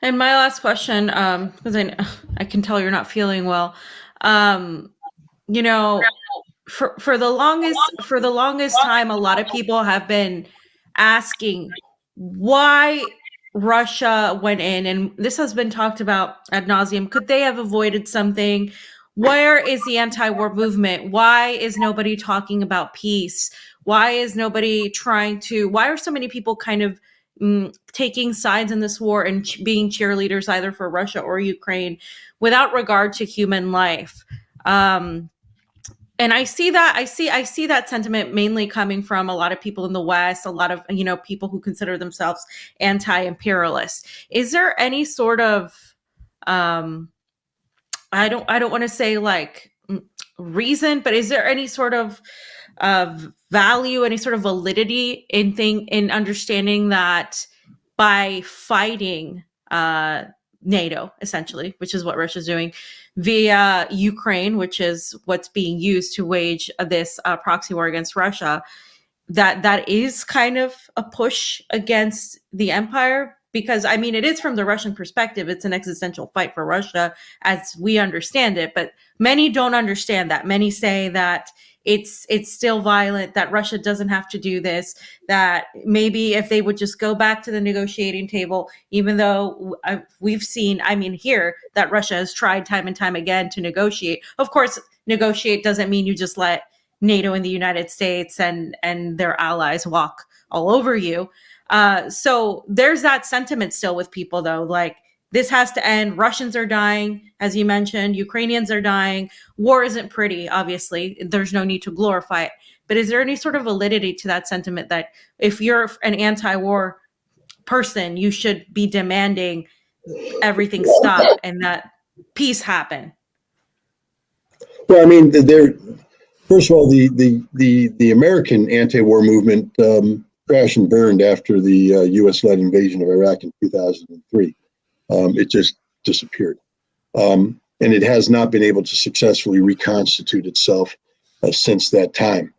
And my last question, because I can tell you're not feeling well. Um, you know, for the longest time, a lot of people have been asking why Russia went in, and this has been talked about ad nauseum. Could they have avoided something? Where is the anti-war movement? Why is nobody talking about peace? Why is nobody trying to? Why are so many people kind of taking sides in this war and being cheerleaders either for Russia or Ukraine without regard to human life? And I see that sentiment mainly coming from a lot of people in the West, a lot of people who consider themselves anti-imperialist. Is there any sort of um I don't want to say like reason, but is there any sort of value, any sort of validity in understanding that by fighting NATO, essentially, which is what Russia's doing, via Ukraine, which is what's being used to wage this proxy war against Russia, that is kind of a push against the empire? Because I mean, it is from the Russian perspective, it's an existential fight for Russia as we understand it, but many don't understand that. Many say that it's still violent, that Russia doesn't have to do this, that maybe if they would just go back to the negotiating table, even though we've seen, I mean, here that Russia has tried time and time again to negotiate. Of course, negotiate doesn't mean you just let NATO and the United States and their allies walk all over you. So there's that sentiment still with people, though. Like, this has to end. Russians are dying, as you mentioned. Ukrainians are dying. War isn't pretty, obviously. There's no need to glorify it. But is there any sort of validity to that sentiment that if you're an anti-war person, you should be demanding everything stop and that peace happen? Well, I mean, there. First of all, the American anti-war movement crashed and burned after the U.S.-led invasion of Iraq in 2003. It just disappeared, and it has not been able to successfully reconstitute itself since that time.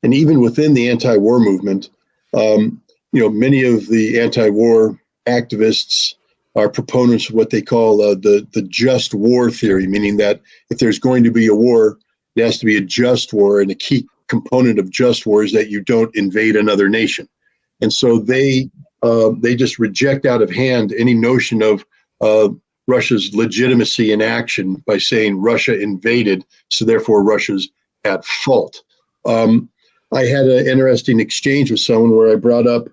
And even within the anti-war movement, many of the anti-war activists are proponents of what they call the just war theory, meaning that if there's going to be a war, it has to be a just war, and a key component of just war is that you don't invade another nation. And so they just reject out of hand any notion of Russia's legitimacy in action by saying Russia invaded, so therefore Russia's at fault. I had an interesting exchange with someone where I brought up,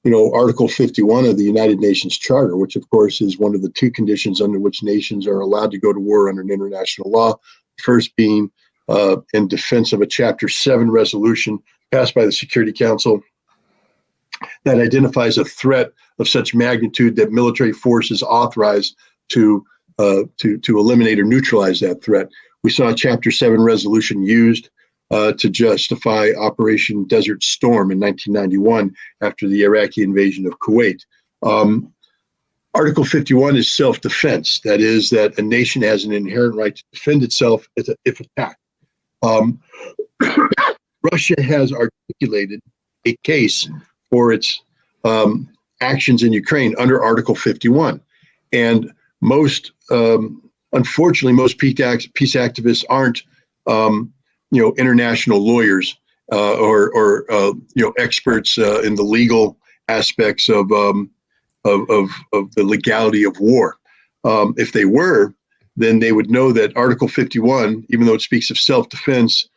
Article 51 of the United Nations Charter, which of course is one of the two conditions under which nations are allowed to go to war under international law. First being in defense of a Chapter 7 resolution passed by the Security Council that identifies a threat of such magnitude that military force is authorized to eliminate or neutralize that threat. We saw a Chapter 7 resolution used to justify Operation Desert Storm in 1991 after the Iraqi invasion of Kuwait. Article 51 is self-defense. That is, that a nation has an inherent right to defend itself if attacked. Russia has articulated a case for its actions in Ukraine under Article 51. And unfortunately, most peace activists aren't, international lawyers or experts in the legal aspects of the legality of war. If they were, then they would know that Article 51, even though it speaks of self-defense,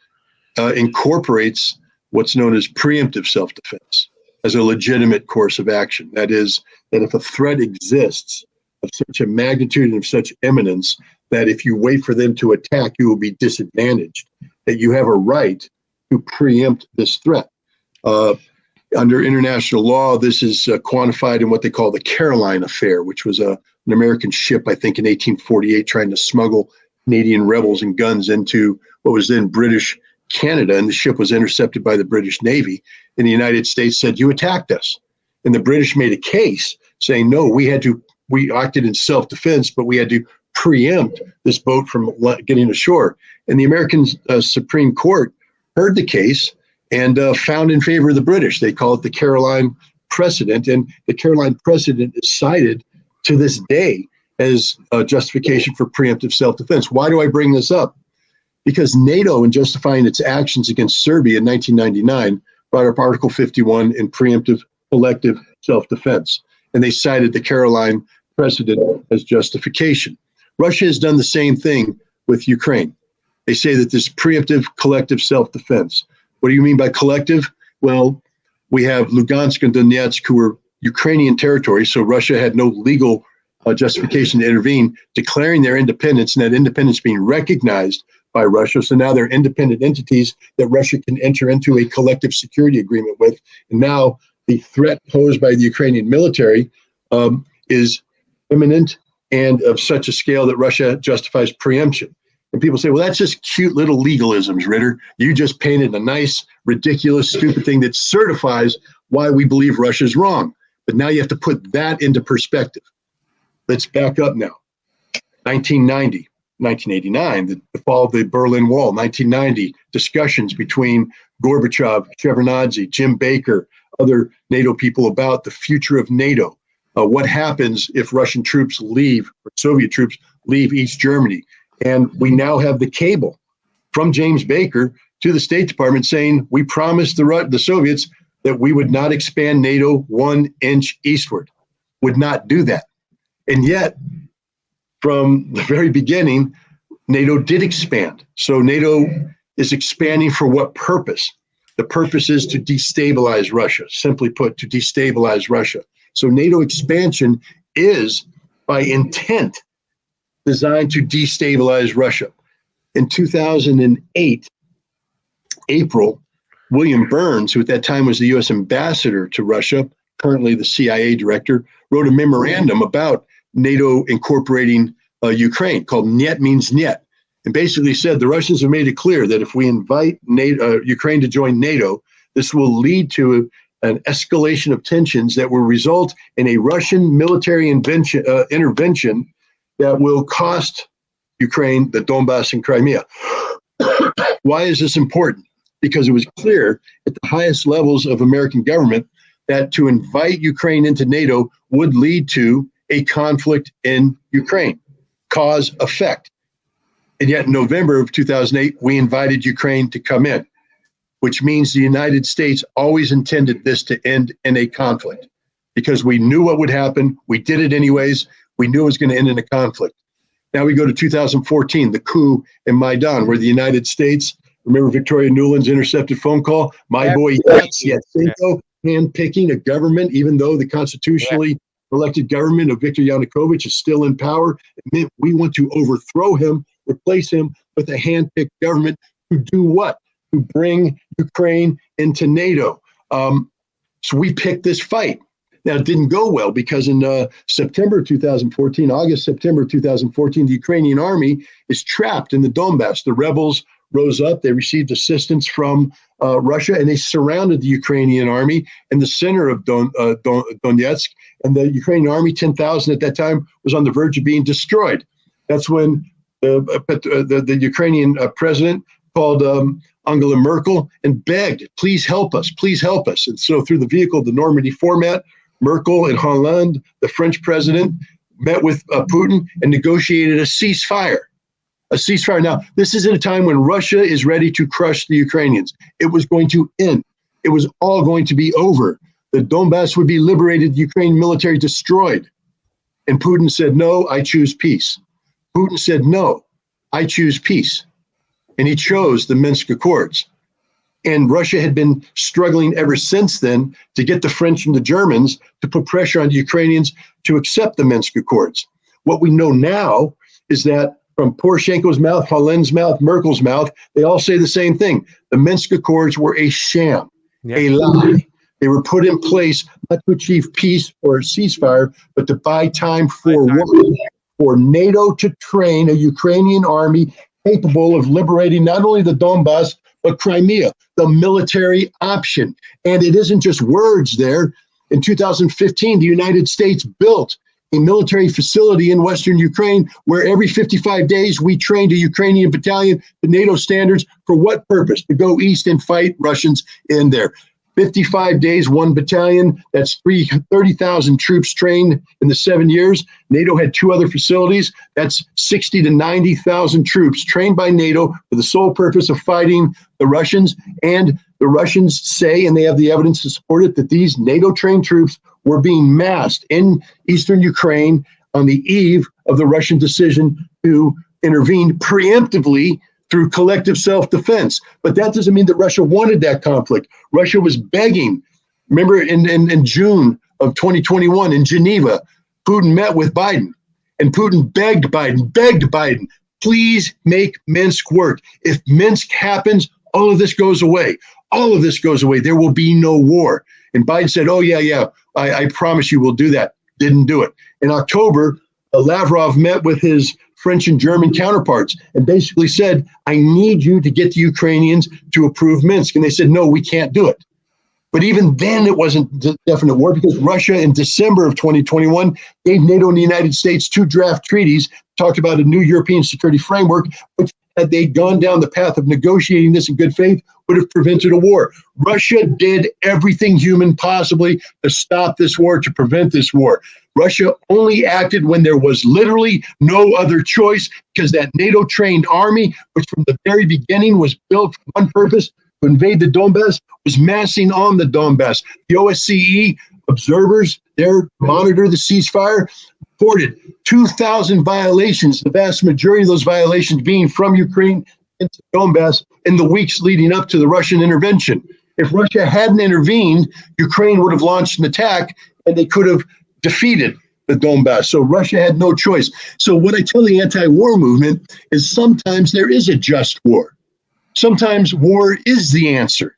incorporates what's known as preemptive self-defense as a legitimate course of action. That is, that if a threat exists of such a magnitude and of such eminence that if you wait for them to attack, you will be disadvantaged, that you have a right to preempt this threat. Under international law, this is quantified in what they call the Caroline Affair, which was an American ship, I think, in 1848, trying to smuggle Canadian rebels and guns into what was then British Canada. And the ship was intercepted by the British Navy. And the United States said, "You attacked us." And the British made a case saying, no, we acted in self-defense, but we had to preempt this boat from getting ashore. And the American Supreme Court heard the case and found in favor of the British. They call it the Caroline precedent. And the Caroline precedent is cited to this day as a justification for preemptive self-defense. Why do I bring this up? Because NATO, in justifying its actions against Serbia in 1999, brought up Article 51 in preemptive collective self-defense. And they cited the Caroline precedent as justification. Russia has done the same thing with Ukraine. They say that this preemptive collective self-defense. What do you mean by collective? Well, we have Lugansk and Donetsk, who were Ukrainian territory, so Russia had no legal justification to intervene, declaring their independence, and that independence being recognized by Russia. So now they're independent entities that Russia can enter into a collective security agreement with. And now the threat posed by the Ukrainian military is imminent and of such a scale that Russia justifies preemption. And people say, well, that's just cute little legalisms, Ritter. You just painted a nice, ridiculous, stupid thing that certifies why we believe Russia's wrong. But now you have to put that into perspective. Let's back up now. 1990, 1989, the fall of the Berlin Wall, 1990, discussions between Gorbachev, Shevardnadze, Jim Baker, other NATO people about the future of NATO. What happens if Russian troops leave, or Soviet troops leave East Germany? And we now have the cable from James Baker to the State Department saying, we promised the Soviets that we would not expand NATO 1 inch eastward, would not do that. And yet, from the very beginning, NATO did expand. So NATO is expanding for what purpose? The purpose is to destabilize Russia, simply put, to destabilize Russia. So NATO expansion is, by intent, designed to destabilize Russia. In 2008, April, William Burns, who at that time was the U.S. ambassador to Russia, currently the CIA director, wrote a memorandum about NATO incorporating Ukraine called Niet means Niet, and basically said the Russians have made it clear that if we invite Ukraine to join NATO, this will lead to an escalation of tensions that will result in a Russian military intervention that will cost Ukraine the Donbass and Crimea. Why is this important? Because it was clear at the highest levels of American government that to invite Ukraine into NATO would lead to a conflict in Ukraine, cause effect. And yet in November of 2008, we invited Ukraine to come in, which means the United States always intended this to end in a conflict because we knew what would happen. We did it anyways. We knew it was going to end in a conflict. Now we go to 2014, the coup in Maidan, where the United States, remember Victoria Nuland's intercepted phone call? My boy Yatsenko handpicking a government, even though the constitutionally elected government of Viktor Yanukovych is still in power. It meant we want to overthrow him, replace him with a handpicked government to do what? To bring Ukraine into NATO. So we picked this fight. Now, it didn't go well because in September 2014, September 2014, the Ukrainian army is trapped in the Donbass. The rebels rose up. They received assistance from Russia, and they surrounded the Ukrainian army in the center of Donetsk. And the Ukrainian army, 10,000 at that time, was on the verge of being destroyed. That's when the Ukrainian president called Angela Merkel and begged, please help us, please help us. And so through the vehicle of the Normandy format, Merkel and Hollande, the French president, met with Putin and negotiated a ceasefire. A ceasefire. Now, this is at a time when Russia is ready to crush the Ukrainians. It was going to end. It was all going to be over. The Donbass would be liberated, the Ukrainian military destroyed. And Putin said, no, I choose peace. Putin said, no, I choose peace. And he chose the Minsk Accords. And Russia had been struggling ever since then to get the French and the Germans to put pressure on the Ukrainians to accept the Minsk Accords. What we know now is that from Poroshenko's mouth, Hollande's mouth, Merkel's mouth, they all say the same thing. The Minsk Accords were a sham, a lie. They were put in place not to achieve peace or a ceasefire, but to buy time for what? For NATO to train a Ukrainian army capable of liberating not only the Donbass, but Crimea, the military option. And it isn't just words there. In 2015, the United States built a military facility in Western Ukraine where every 55 days we trained a Ukrainian battalion to NATO standards. For what purpose? To go east and fight Russians in there. 55 days, 1 battalion. That's 30,000 troops trained in the 7 years. NATO had 2 other facilities. That's 60 to 90,000 troops trained by NATO for the sole purpose of fighting the Russians. And the Russians say, and they have the evidence to support it, that these NATO-trained troops were being massed in eastern Ukraine on the eve of the Russian decision to intervene preemptively through collective self-defense. But that doesn't mean that Russia wanted that conflict. Russia was begging. Remember in June of 2021 in Geneva, Putin met with Biden, and Putin begged Biden, please make Minsk work. If Minsk happens, all of this goes away. All of this goes away. There will be no war. And Biden said, oh, yeah, I promise you we'll do that. Didn't do it. In October, Lavrov met with his French and German counterparts and basically said, I need you to get the Ukrainians to approve Minsk. And they said, no, we can't do it. But even then, it wasn't definite war because Russia in December of 2021 gave NATO and the United States 2 draft treaties, talked about a new European security framework, which had they gone down the path of negotiating this in good faith, would have prevented a war. Russia did everything human possibly to stop this war, to prevent this war. Russia only acted when there was literally no other choice because that NATO-trained army, which from the very beginning was built for one purpose, to invade the Donbass, was massing on the Donbass. The OSCE observers there monitor the ceasefire, reported 2,000 violations, the vast majority of those violations being from Ukraine into Donbass in the weeks leading up to the Russian intervention. If Russia hadn't intervened, Ukraine would have launched an attack and they could have defeated the Donbass. So Russia had no choice. So what I tell the anti-war movement is sometimes there is a just war. Sometimes war is the answer.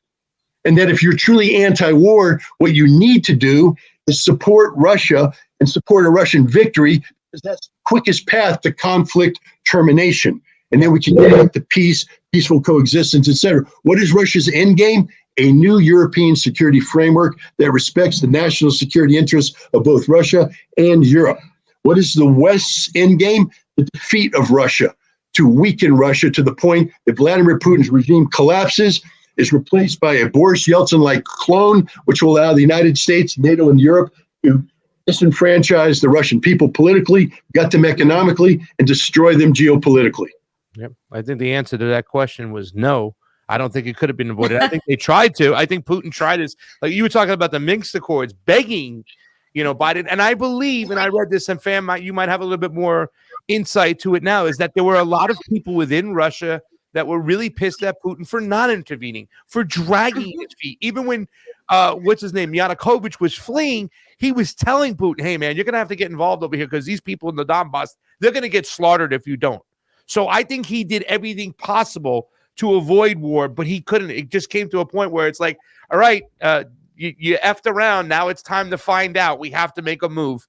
And that if you're truly anti-war, what you need to do is support Russia and support a Russian victory, because that's the quickest path to conflict termination. And then we can get back to peace, peaceful coexistence, etc. What is Russia's end game? A new European security framework that respects the national security interests of both Russia and Europe. What is the West's end game? The defeat of Russia, to weaken Russia to the point that Vladimir Putin's regime collapses, is replaced by a Boris Yeltsin-like clone, which will allow the United States, NATO, and Europe to disenfranchise the Russian people politically, gut them economically, and destroy them geopolitically. Yep. I think the answer to that question was no. I don't think it could have been avoided. I think they tried to. I think Putin tried this. Like you were talking about the Minsk Accords, begging, Biden. And I believe, and I read this, and Fam, you might have a little bit more insight to it now, is that there were a lot of people within Russia that were really pissed at Putin for not intervening, for dragging his feet. Even when, what's his name, Yanukovych was fleeing, he was telling Putin, hey, man, you're going to have to get involved over here because these people in the Donbass, they're going to get slaughtered if you don't. So I think he did everything possible to avoid war, but he couldn't. It just came to a point where it's like, all right, you effed around. Now it's time to find out. We have to make a move.